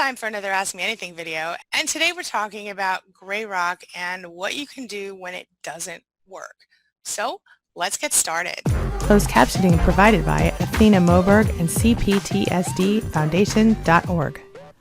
time for another Ask Me Anything video, and today we're talking about gray rock and what you can do when it doesn't work. So let's get started. Closed captioning provided by Athena Moberg and CPTSDFoundation.org.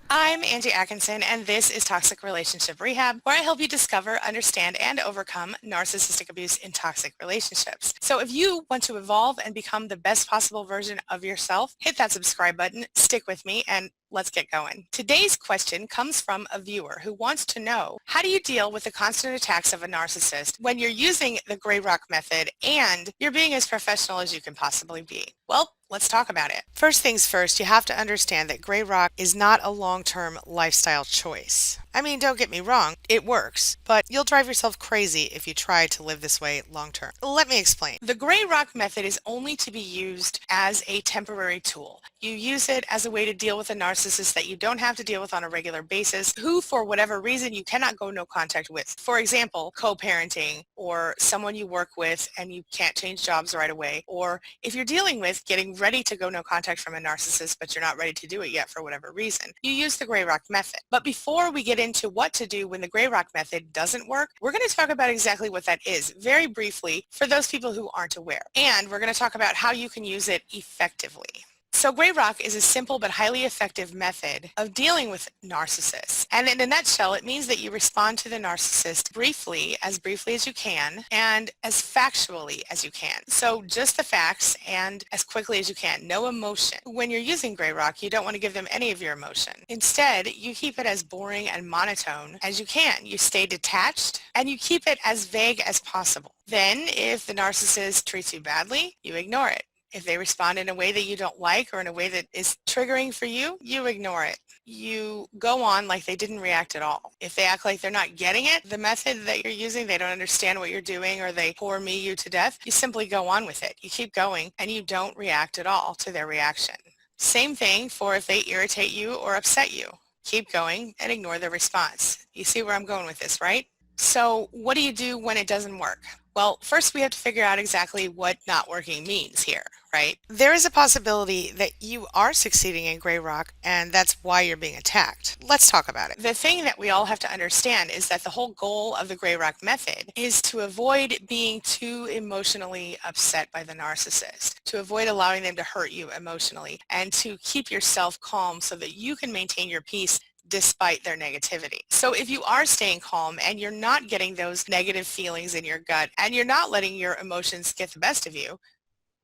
I'm Angie Atkinson, and this is Toxic Relationship Rehab, where I help you discover, understand, and overcome narcissistic abuse in toxic relationships. So if you want to evolve and become the best possible version of yourself, hit that subscribe button, stick with me, and let's get going. Today's question comes from a viewer who wants to know, how do you deal with the constant attacks of a narcissist when you're using the gray rock method and you're being as professional as you can possibly be? Well, let's talk about it. First things first, you have to understand that gray rock is not a long-term lifestyle choice. I mean, don't get me wrong, it works, but you'll drive yourself crazy if you try to live this way long-term. Let me explain. The gray rock method is only to be used as a temporary tool. You use it as a way to deal with a narcissist that you don't have to deal with on a regular basis, who for whatever reason you cannot go no contact with. For example, co-parenting, or someone you work with and you can't change jobs right away, or if you're dealing with getting ready to go no contact from a narcissist but you're not ready to do it yet for whatever reason, you use the gray rock method. But before we get into what to do when the gray rock method doesn't work, we're going to talk about exactly what that is very briefly for those people who aren't aware. And we're going to talk about how you can use it effectively. So gray rock is a simple but highly effective method of dealing with narcissists. And in a nutshell, it means that you respond to the narcissist briefly as you can, and as factually as you can. So just the facts and as quickly as you can. No emotion. When you're using gray rock, you don't want to give them any of your emotion. Instead, you keep it as boring and monotone as you can. You stay detached and you keep it as vague as possible. Then, if the narcissist treats you badly, you ignore it. If they respond in a way that you don't like or in a way that is triggering for you, you ignore it. You go on like they didn't react at all. If they act like they're not getting it, the method that you're using, they don't understand what you're doing, or they poor me you to death, you simply go on with it. You keep going and you don't react at all to their reaction. Same thing for if they irritate you or upset you. Keep going and ignore their response. You see where I'm going with this, right? So what do you do when it doesn't work? Well, first we have to figure out exactly what not working means here, right? There is a possibility that you are succeeding in gray rock and that's why you're being attacked. Let's talk about it. The thing that we all have to understand is that the whole goal of the gray rock method is to avoid being too emotionally upset by the narcissist, to avoid allowing them to hurt you emotionally, and to keep yourself calm so that you can maintain your peace despite their negativity. So if you are staying calm and you're not getting those negative feelings in your gut and you're not letting your emotions get the best of you,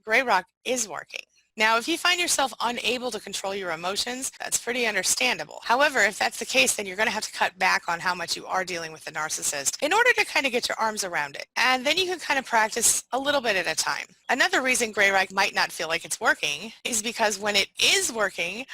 gray rock is working. Now, if you find yourself unable to control your emotions, that's pretty understandable. However, if that's the case, then you're going to have to cut back on how much you are dealing with the narcissist in order to kind of get your arms around it. And then you can kind of practice a little bit at a time. Another reason gray rock might not feel like it's working is because when it is working,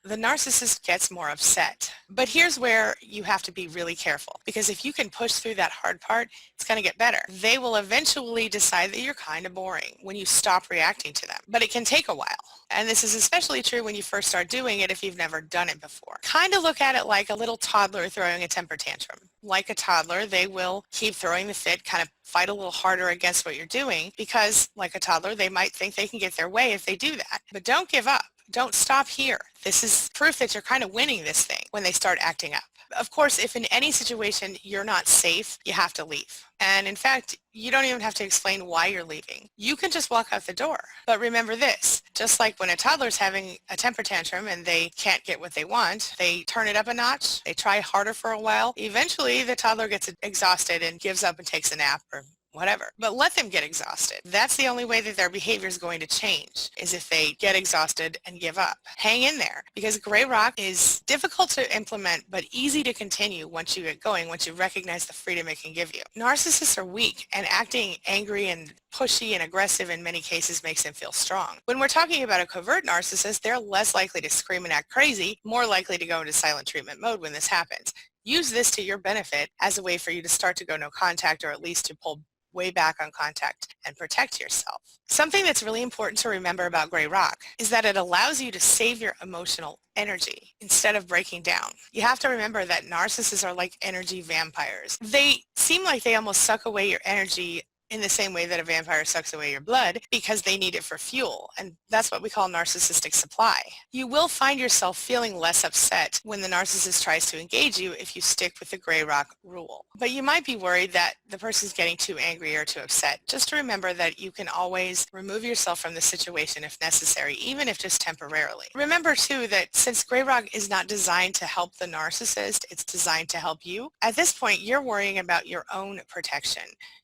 the narcissist gets more upset. But here's where you have to be really careful, because if you can push through that hard part, it's going to get better. They will eventually decide that you're kind of boring when you stop reacting to them. But it can take a while. And this is especially true when you first start doing it if you've never done it before. Kind of look at it like a little toddler throwing a temper tantrum. Like a toddler, they will keep throwing the fit, kind of fight a little harder against what you're doing, because like a toddler, they might think they can get their way if they do that. But don't give up. Don't stop here. This is proof that you're kind of winning this thing when they start acting up. Of course, if in any situation you're not safe, you have to leave. And in fact, you don't even have to explain why you're leaving. You can just walk out the door. But remember this, just like when a toddler's having a temper tantrum and they can't get what they want, they turn it up a notch, they try harder for a while. Eventually, the toddler gets exhausted and gives up and takes a nap or whatever. But let them get exhausted. That's the only way that their behavior is going to change, is if they get exhausted and give up. Hang in there, because gray rock is difficult to implement but easy to continue once you get going, once you recognize the freedom it can give you. Narcissists are weak, and acting angry and pushy and aggressive in many cases makes them feel strong. When we're talking about a covert narcissist, they're less likely to scream and act crazy, more likely to go into silent treatment mode when this happens. Use this to your benefit as a way for you to start to go no contact, or at least to pull way back on contact and protect yourself. Something that's really important to remember about gray rock is that it allows you to save your emotional energy instead of breaking down. You have to remember that narcissists are like energy vampires. They seem like they almost suck away your energy in the same way that a vampire sucks away your blood because they need it for fuel. And that's what we call narcissistic supply. You will find yourself feeling less upset when the narcissist tries to engage you if you stick with the gray rock rule. But you might be worried that the person's getting too angry or too upset. Just remember that you can always remove yourself from the situation if necessary, even if just temporarily. Remember too that since gray rock is not designed to help the narcissist, it's designed to help you. At this point, you're worrying about your own protection.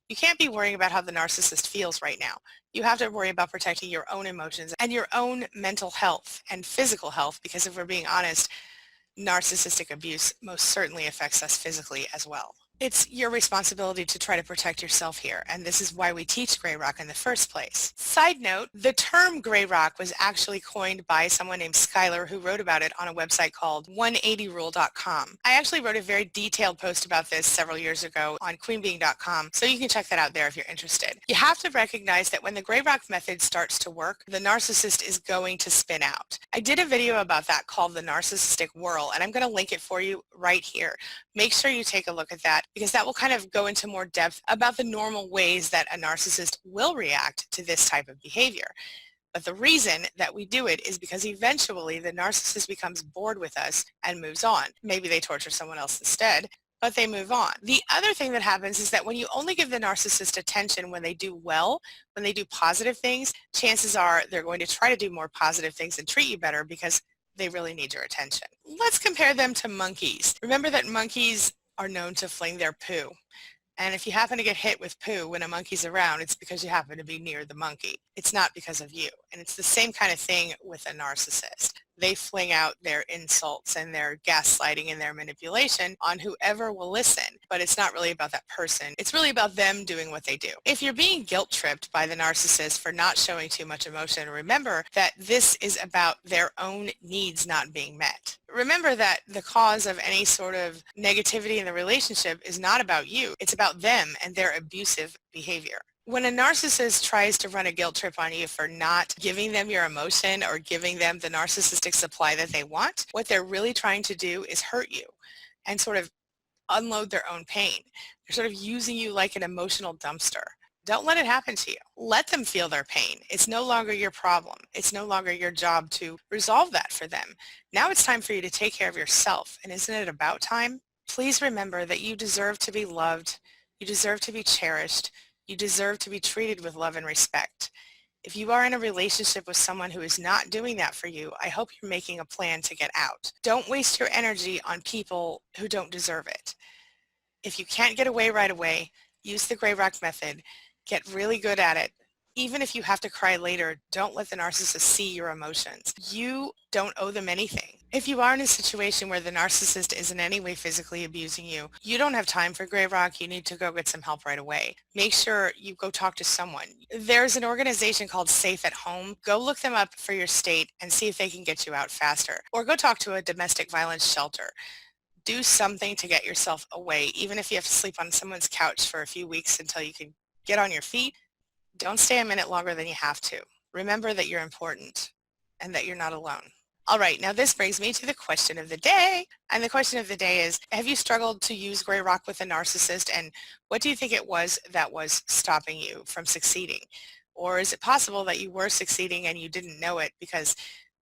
You can't be worrying about how the narcissist feels right now. You have to worry about protecting your own emotions and your own mental health and physical health, because if we're being honest, narcissistic abuse most certainly affects us physically as well. It's your responsibility to try to protect yourself here, and this is why we teach gray rock in the first place. Side note, the term gray rock was actually coined by someone named Skylar, who wrote about it on a website called 180rule.com. I actually wrote a very detailed post about this several years ago on queenbeing.com, so you can check that out there if you're interested. You have to recognize that when the gray rock method starts to work, the narcissist is going to spin out. I did a video about that called the narcissistic whirl, and I'm going to link it for you right here. Make sure you take a look at that, because that will kind of go into more depth about the normal ways that a narcissist will react to this type of behavior. But the reason that we do it is because eventually the narcissist becomes bored with us and moves on. Maybe they torture someone else instead, but they move on. The other thing that happens is that when you only give the narcissist attention when they do well, when they do positive things, chances are they're going to try to do more positive things and treat you better because they really need your attention. Let's compare them to monkeys. Remember that monkeys are known to fling their poo. And if you happen to get hit with poo when a monkey's around, it's because you happen to be near the monkey. It's not because of you. And it's the same kind of thing with a narcissist. They fling out their insults and their gaslighting and their manipulation on whoever will listen. But it's not really about that person. It's really about them doing what they do. If you're being guilt-tripped by the narcissist for not showing too much emotion, remember that this is about their own needs not being met. Remember that the cause of any sort of negativity in the relationship is not about you. It's about them and their abusive behavior. When a narcissist tries to run a guilt trip on you for not giving them your emotion or giving them the narcissistic supply that they want, what they're really trying to do is hurt you and sort of unload their own pain. They're sort of using you like an emotional dumpster. Don't let it happen to you. Let them feel their pain. It's no longer your problem. It's no longer your job to resolve that for them. Now it's time for you to take care of yourself. And isn't it about time? Please remember that you deserve to be loved. You deserve to be cherished. You deserve to be treated with love and respect. If you are in a relationship with someone who is not doing that for you, I hope you're making a plan to get out. Don't waste your energy on people who don't deserve it. If you can't get away right away, use the gray rock method. Get really good at it. Even if you have to cry later, don't let the narcissist see your emotions. You don't owe them anything. If you are in a situation where the narcissist is in any way physically abusing you, you don't have time for gray rock. You need to go get some help right away. Make sure you go talk to someone. There's an organization called Safe at Home. Go look them up for your state and see if they can get you out faster. Or go talk to a domestic violence shelter. Do something to get yourself away, even if you have to sleep on someone's couch for a few weeks until you can get on your feet. Don't stay a minute longer than you have to. Remember that you're important and that you're not alone. All right, now this brings me to the question of the day. And the question of the day is, have you struggled to use gray rock with a narcissist? And what do you think it was that was stopping you from succeeding? Or is it possible that you were succeeding and you didn't know it because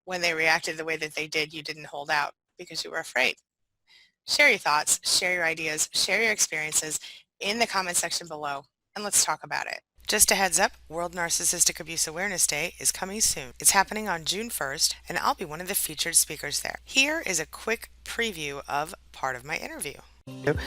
when they reacted the way that they did, you didn't hold out because you were afraid? Share your thoughts, share your ideas, share your experiences in the comment section below, and let's talk about it. Just a heads up, World Narcissistic Abuse Awareness Day is coming soon. It's happening on June 1st, and I'll be one of the featured speakers there. Here is a quick preview of part of my interview.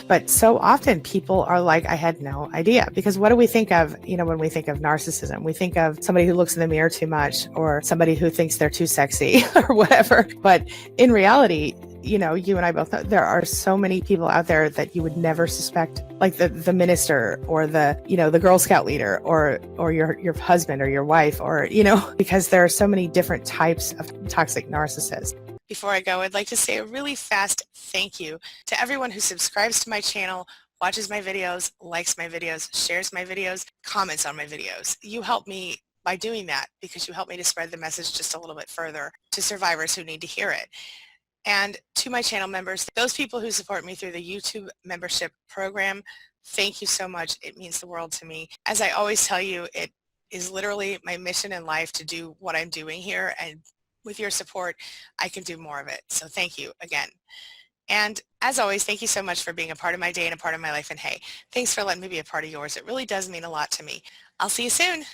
But so often people are like, I had no idea. Because what do we think of, when we think of narcissism? We think of somebody who looks in the mirror too much, or somebody who thinks they're too sexy or whatever. But in reality, you and I both know there are so many people out there that you would never suspect, like the minister or the Girl Scout leader or your husband or your wife, or, because there are so many different types of toxic narcissists. Before I go, I'd like to say a really fast thank you to everyone who subscribes to my channel, watches my videos, likes my videos, shares my videos, comments on my videos. You help me by doing that because you help me to spread the message just a little bit further to survivors who need to hear it. And to my channel members, those people who support me through the YouTube membership program, Thank you so much. It means the world to me. As I always tell you, it is literally my mission in life to do what I'm doing here, and with your support, I can do more of it. So thank you again. And as always, thank you so much for being a part of my day and a part of my life. And hey, thanks for letting me be a part of yours. It really does mean a lot to me. I'll see you soon.